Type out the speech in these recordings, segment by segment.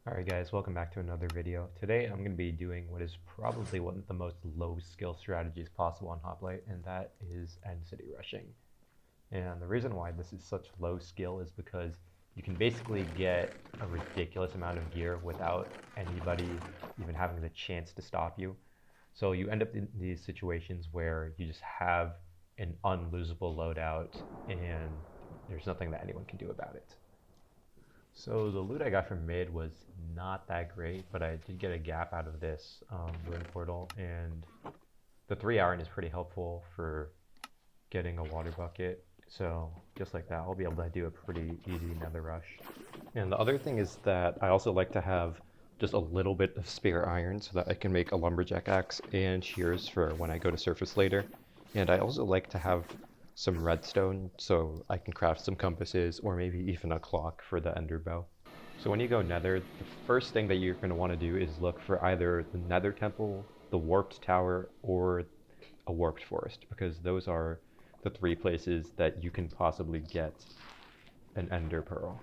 Alright guys, welcome back to another video. Today I'm going to be doing what is probably one of the most low skill strategies possible on hoplite, and that is end city rushing. And the reason why this is such low skill is because you can basically get a ridiculous amount of gear without anybody even having the chance to stop you. So you end up in these situations where you just have an unlosable loadout and there's nothing that anyone can do about it. So the loot I got from mid was not that great, but I did get a gap out of this ruin portal, and the 3 iron is pretty helpful for getting a water bucket. So just like that, I'll be able to do a pretty easy nether rush. And the other thing is that I also like to have just a little bit of spare iron so that I can make a lumberjack axe and shears for when I go to surface later. And I also like to have some redstone so I can craft some compasses or maybe even a clock for the ender bow. So when you go nether, the first thing that you're going to want to do is look for either the nether temple, the warped tower, or a warped forest, because those are the 3 places that you can possibly get an ender pearl.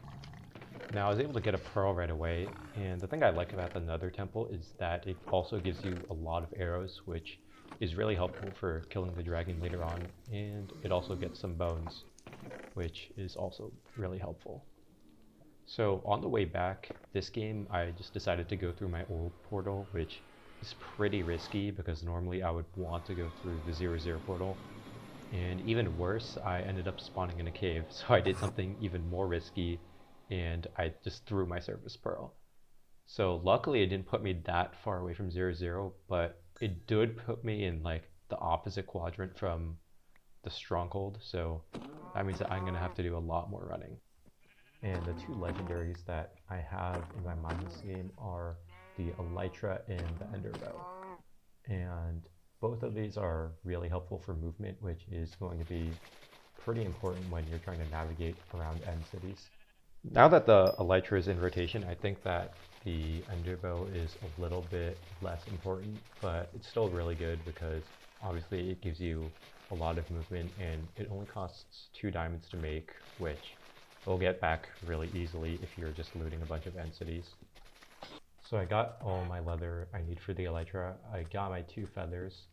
Now I was able to get a pearl right away, and the thing I like about the nether temple is that it also gives you a lot of arrows, which is really helpful for killing the dragon later on, and it also gets some bones, which is also really helpful. So on the way back, this game I just decided to go through my old portal, which is pretty risky because normally I would want to go through the 0-0 portal. And even worse, I ended up spawning in a cave, so I did something even more risky and I just threw my surface pearl. So luckily it didn't put me that far away from 0-0, but it did put me in like the opposite quadrant from the stronghold, so that means that I'm going to have to do a lot more running. And the 2 legendaries that I have in my mind this game are the elytra and the ender bow. And both of these are really helpful for movement, which is going to be pretty important when you're trying to navigate around end cities. Now that the elytra is in rotation, I think that the ender bow is a little bit less important, but it's still really good because obviously it gives you a lot of movement and it only costs 2 diamonds to make, which you'll get back really easily if you're just looting a bunch of end cities. So I got all my leather I need for the elytra, I got my 2 feathers,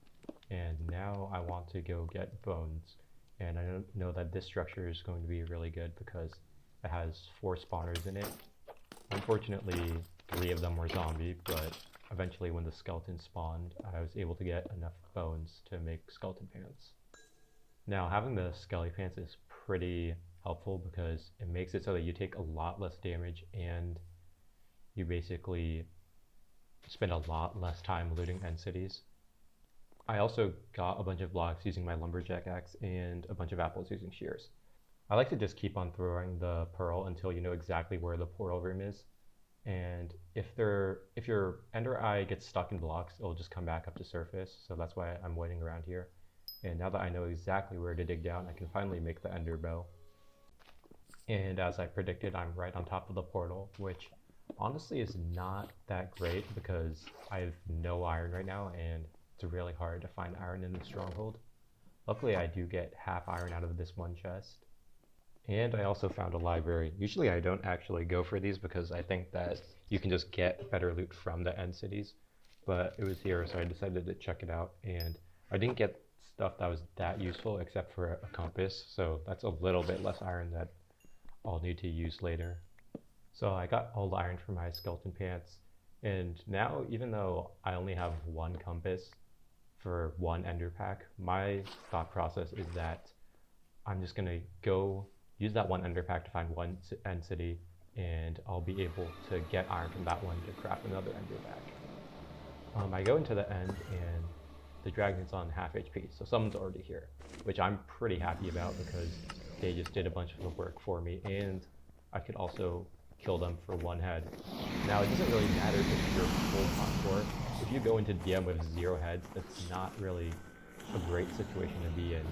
and now I want to go get bones. And I know that this structure is going to be really good because it has 4 spawners in it. Unfortunately, 3 of them were zombie, but eventually when the skeleton spawned, I was able to get enough bones to make skeleton pants. Now having the skelly pants is pretty helpful because it makes it so that you take a lot less damage and you basically spend a lot less time looting end cities. I also got a bunch of blocks using my lumberjack axe and a bunch of apples using shears. I like to just keep on throwing the pearl until you know exactly where the portal room is. And if your ender eye gets stuck in blocks, it'll just come back up to surface. So that's why I'm waiting around here. And now that I know exactly where to dig down, I can finally make the ender bow. And as I predicted, I'm right on top of the portal, which honestly is not that great because I have no iron right now and it's really hard to find iron in the stronghold. Luckily I do get half iron out of this one chest. And I also found a library. Usually I don't actually go for these because I think that you can just get better loot from the end cities, but it was here so I decided to check it out, and I didn't get stuff that was that useful except for a compass, so that's a little bit less iron that I'll need to use later. So I got all the iron for my skeleton pants, and now even though I only have 1 compass for 1 ender pack, my thought process is that I'm just gonna go use that 1 ender pack to find 1 end city, and I'll be able to get iron from that one to craft another ender pack. I go into the end and the dragon's on half HP, so someone's already here, which I'm pretty happy about because they just did a bunch of the work for me, and I could also kill them for 1 head. Now it doesn't really matter if you're full contour. If you go into DM with 0 heads, that's not really a great situation to be in.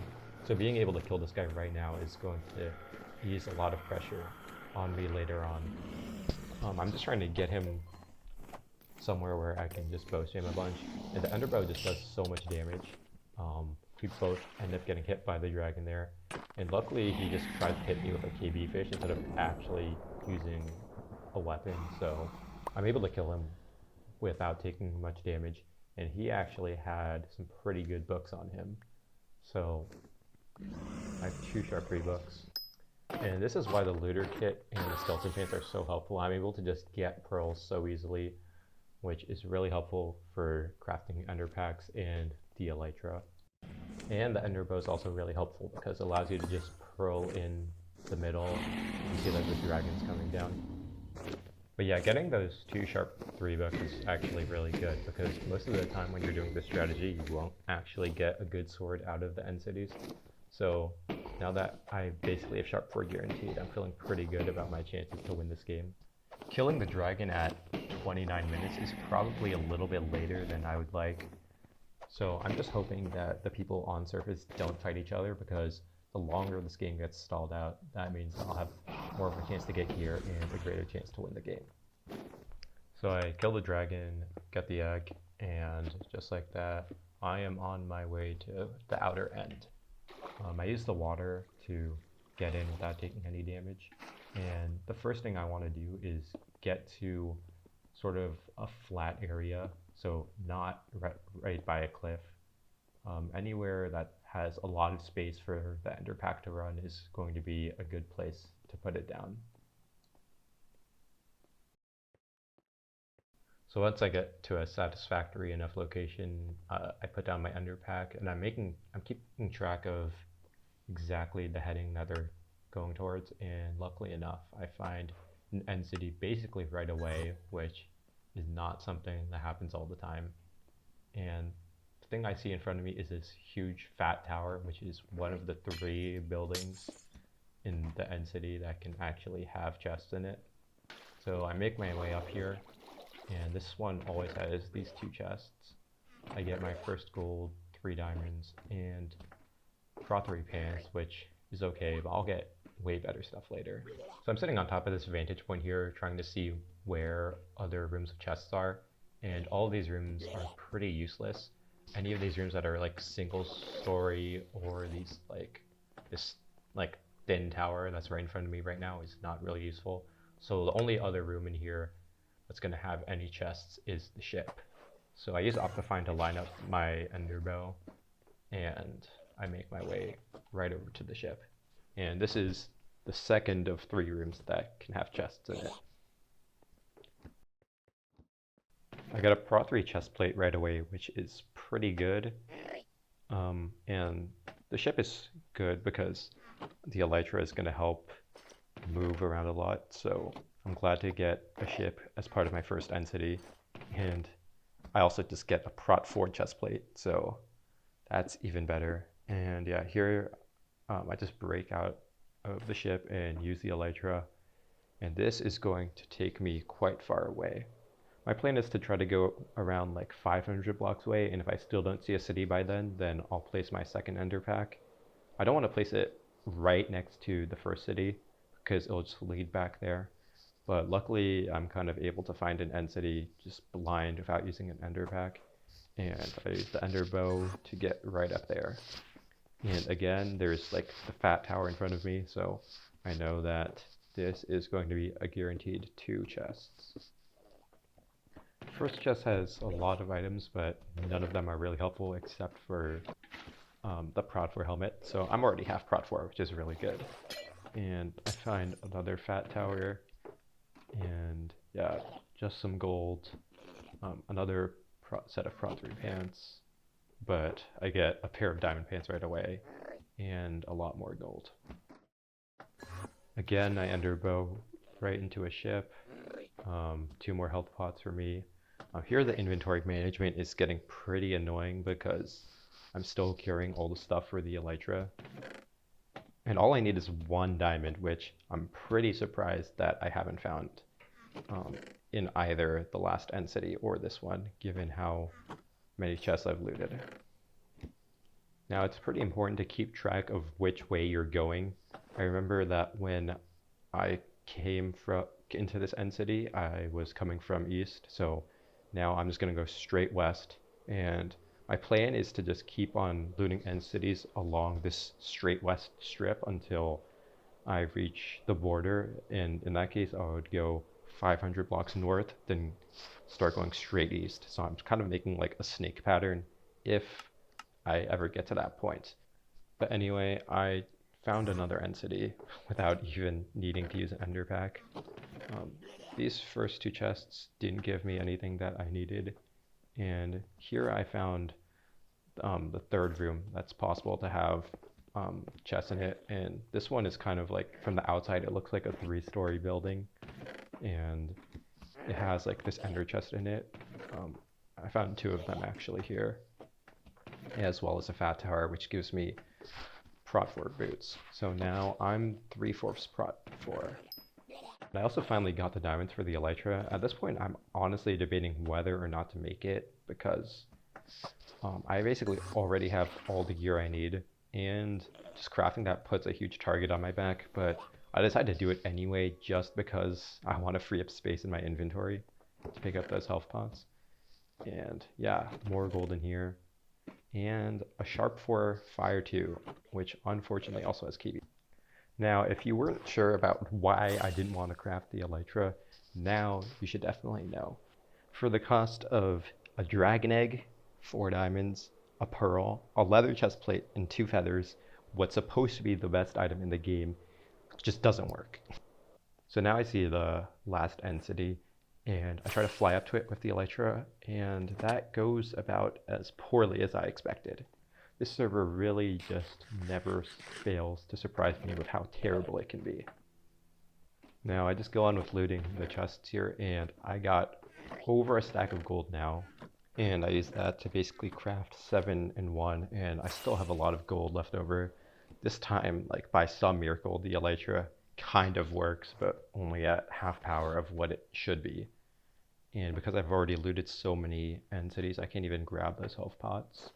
So being able to kill this guy right now is going to ease a lot of pressure on me later on. I'm just trying to get him somewhere where I can just bow spam a bunch, and the ender bow just does so much damage. We both end up getting hit by the dragon there, and luckily he just tried to hit me with a KB fish instead of actually using a weapon, so I'm able to kill him without taking much damage, and he actually had some pretty good books on him. So I have 2 sharp 3 books. And this is why the looter kit and the skeleton pants are so helpful. I'm able to just get pearls so easily, which is really helpful for crafting underpacks and the elytra. And the ender bow is also really helpful because it allows you to just pearl in the middle. You see like the dragons coming down. But yeah, getting those 2 sharp 3 books is actually really good because most of the time when you're doing this strategy, you won't actually get a good sword out of the end cities. So now that I basically have sharp 4 guaranteed, I'm feeling pretty good about my chances to win this game. Killing the dragon at 29 minutes is probably a little bit later than I would like. So I'm just hoping that the people on surface don't fight each other because the longer this game gets stalled out, that means I'll have more of a chance to get here and a greater chance to win the game. So I kill the dragon, get the egg, and just like that, I am on my way to the outer end. I use the water to get in without taking any damage, and the first thing I want to do is get to sort of a flat area, so not right by a cliff. Anywhere that has a lot of space for the ender pack to run is going to be a good place to put it down. So once I get to a satisfactory enough location, I put down my ender pack, and I'm keeping track of exactly the heading that they're going towards, and luckily enough, I find an end city basically right away, which is not something that happens all the time. And the thing I see in front of me is this huge fat tower, which is one of the 3 buildings in the end city that can actually have chests in it. So I make my way up here, and this one always has these 2 chests. I get my first gold, 3 diamonds, and Prot 3 pants, which is okay, but I'll get way better stuff later. So I'm sitting on top of this vantage point here, trying to see where other rooms of chests are, and all of these rooms are pretty useless. Any of these rooms that are like single story or these this thin tower that's right in front of me right now is not really useful. So the only other room in here that's going to have any chests is the ship. So I use Optifine to line up my ender bow, and I make my way right over to the ship. And this is the second of 3 rooms that can have chests in it. I got a Prot 3 chest plate right away, which is pretty good. And the ship is good because the elytra is going to help move around a lot. So I'm glad to get a ship as part of my first end city. And I also just get a Prot 4 chest plate, so that's even better. And yeah, here I just break out of the ship and use the elytra. And this is going to take me quite far away. My plan is to try to go around like 500 blocks away, and if I still don't see a city by then I'll place my second ender pack. I don't want to place it right next to the first city because it'll just lead back there. But luckily I'm kind of able to find an end city just blind without using an ender pack. And I use the ender bow to get right up there. And again, there's like the fat tower in front of me, so I know that this is going to be a guaranteed 2 chests. First chest has a lot of items, but none of them are really helpful except for the Prot 4 helmet. So I'm already half Prot 4, which is really good. And I find another fat tower, and yeah, just some gold, another set of Prot 3 pants, but I get a pair of diamond pants right away, and a lot more gold. Again, I ender bow right into a ship, 2 more health pots for me. Here the inventory management is getting pretty annoying because I'm still carrying all the stuff for the elytra. And all I need is 1 diamond, which I'm pretty surprised that I haven't found in either the last end city or this one, given how many chests I've looted. Now it's pretty important to keep track of which way you're going. I remember that when I came into this end city, I was coming from east, so now I'm just going to go straight west, and my plan is to just keep on looting end cities along this straight west strip until I reach the border, and in that case I would go 500 blocks north, then start going straight east. So I'm kind of making like a snake pattern if I ever get to that point. But anyway, I found another end city without even needing to use an ender pack. These first two chests didn't give me anything that I needed, and here I found the third room that's possible to have chests in it, and this one is kind of like, from the outside it looks like a 3-story building, and it has like this ender chest in it. I found 2 of them actually here, as well as a fat tower, which gives me prot 4 boots. So now I'm 3/4 prot 4. I also finally got the diamonds for the elytra. At this point I'm honestly debating whether or not to make it, because I basically already have all the gear I need, and just crafting that puts a huge target on my back, but I decided to do it anyway just because I want to free up space in my inventory to pick up those health pots. And yeah, more gold in here, and a sharp 4 fire 2, which unfortunately also has KB. Now, if you weren't sure about why I didn't want to craft the elytra, now you should definitely know. For the cost of a dragon egg, 4 diamonds, a pearl, a leather chest plate, and 2 feathers, what's supposed to be the best item in the game just doesn't work. So now I see the last end city, and I try to fly up to it with the elytra, and that goes about as poorly as I expected. This server really just never fails to surprise me with how terrible it can be. Now I just go on with looting the chests here, and I got over a stack of gold now, and I use that to basically craft 7 in 1, and I still have a lot of gold left over. This time, like by some miracle, the elytra kind of works, but only at half power of what it should be. And because I've already looted so many end cities, I can't even grab those health pots.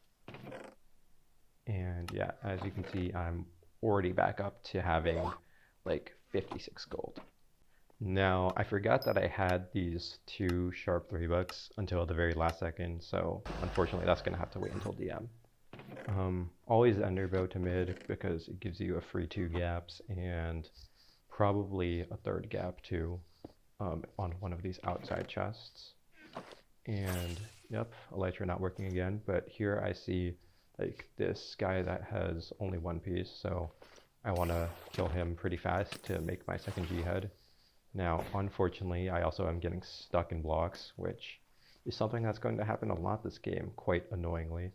And yeah, as you can see, I'm already back up to having like 56 gold. Now, I forgot that I had these 2 sharp 3-bucks until the very last second, so unfortunately that's going to have to wait until DM. Always enderbow to mid because it gives you a free 2 gaps and probably a 3rd gap too on one of these outside chests. And yep, elytra not working again, but here I see like this guy that has only 1 piece, so I want to kill him pretty fast to make my second G head. Now, unfortunately, I also am getting stuck in blocks, which is something that's going to happen a lot this game, quite annoyingly.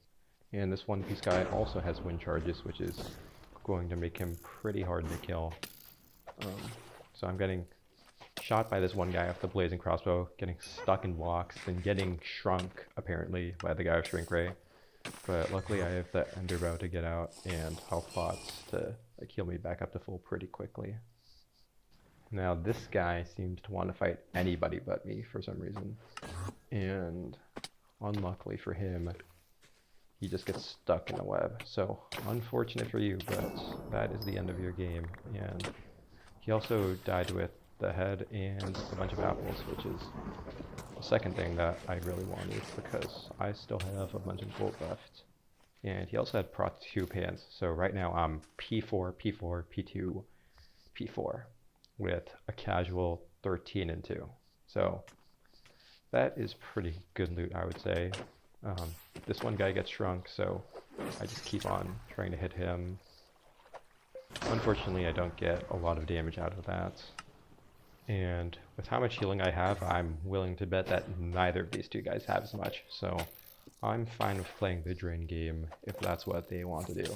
And this 1 piece guy also has wind charges, which is going to make him pretty hard to kill. So I'm getting shot by this one guy off the blazing crossbow, getting stuck in blocks, then getting shrunk, apparently, by the guy with shrink ray. But luckily I have the enderbow to get out and health pots to like heal me back up to full pretty quickly. Now this guy seems to want to fight anybody but me for some reason. And unluckily for him, he just gets stuck in a web. So unfortunate for you, but that is the end of your game. And he also died with the head and a bunch of apples, which is the second thing that I really wanted because I still have a bunch of gold left. And he also had prot 2 pants, so right now I'm P4, P4, P2, P4 with a casual 13 and 2. So that is pretty good loot, I would say. This one guy gets shrunk, so I just keep on trying to hit him. Unfortunately, I don't get a lot of damage out of that. And with how much healing I have, I'm willing to bet that neither of these 2 guys have as much, so I'm fine with playing the drain game if that's what they want to do.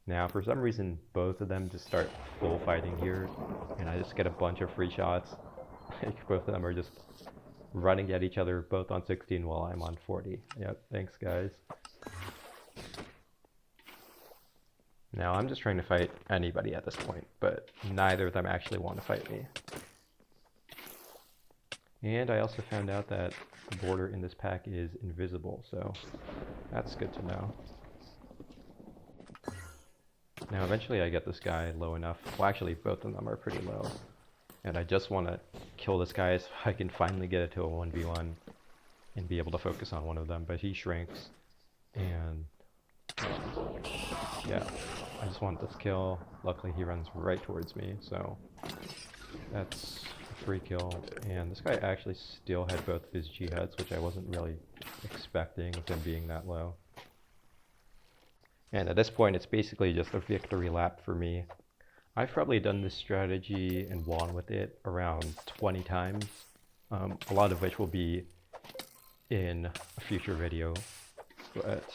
Now, for some reason, both of them just start full fighting here, and I just get a bunch of free shots. Like, both of them are just running at each other, both on 16 while I'm on 40. Yep, thanks guys. Now, I'm just trying to fight anybody at this point, but neither of them actually want to fight me. And I also found out that the border in this pack is invisible, so that's good to know. Now eventually I get this guy low enough. Well, actually both of them are pretty low. And I just want to kill this guy so I can finally get it to a 1v1 and be able to focus on one of them, but he shrinks. And yeah, I just want this kill. Luckily he runs right towards me, so that's a free kill. And this guy actually still had both of his G heads, which I wasn't really expecting with him being that low. And at this point it's basically just a victory lap for me. I've probably done this strategy and won with it around 20 times, a lot of which will be in a future video, but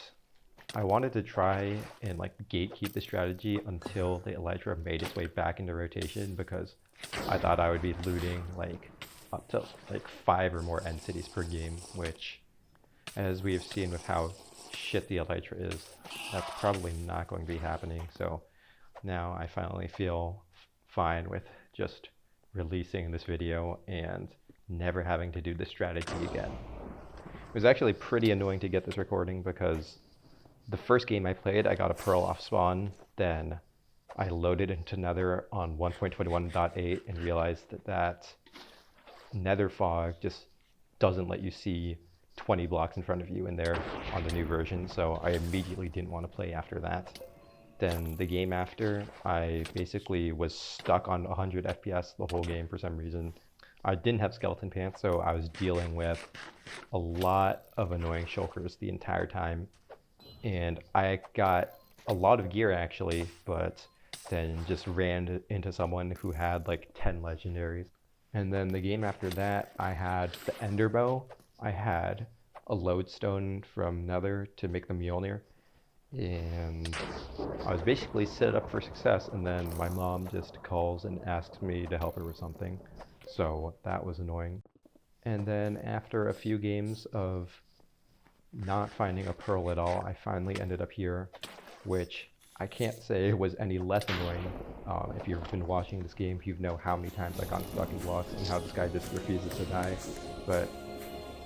I wanted to try and like gatekeep the strategy until the Elytra made its way back into rotation, because I thought I would be looting like up to like 5 or more end cities per game, which, as we have seen with how shit the Elytra is, that's probably not going to be happening. So now I finally feel fine with just releasing this video and never having to do this strategy again. It was actually pretty annoying to get this recording because the first game I played, I got a pearl off spawn, then I loaded into Nether on 1.21.8 and realized that Nether fog just doesn't let you see 20 blocks in front of you in there on the new version, so I immediately didn't want to play after that. Then the game after, I basically was stuck on 100 FPS the whole game for some reason. I didn't have skeleton pants, so I was dealing with a lot of annoying shulkers the entire time. And I got a lot of gear actually, but then just ran into someone who had like 10 legendaries. And then the game after that, I had the Ender Bow, I had a lodestone from Nether to make the Mjolnir, and I was basically set up for success, and then my mom just calls and asks me to help her with something, so that was annoying. And then after a few games of not finding a pearl at all, I finally ended up here, which I can't say was any less annoying. If you've been watching this game, you know how many times I got stuck in blocks and how this guy just refuses to die. But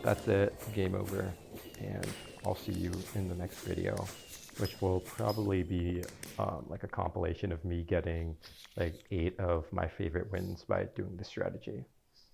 that's it, game over, and I'll see you in the next video, which will probably be like a compilation of me getting like 8 of my favorite wins by doing this strategy.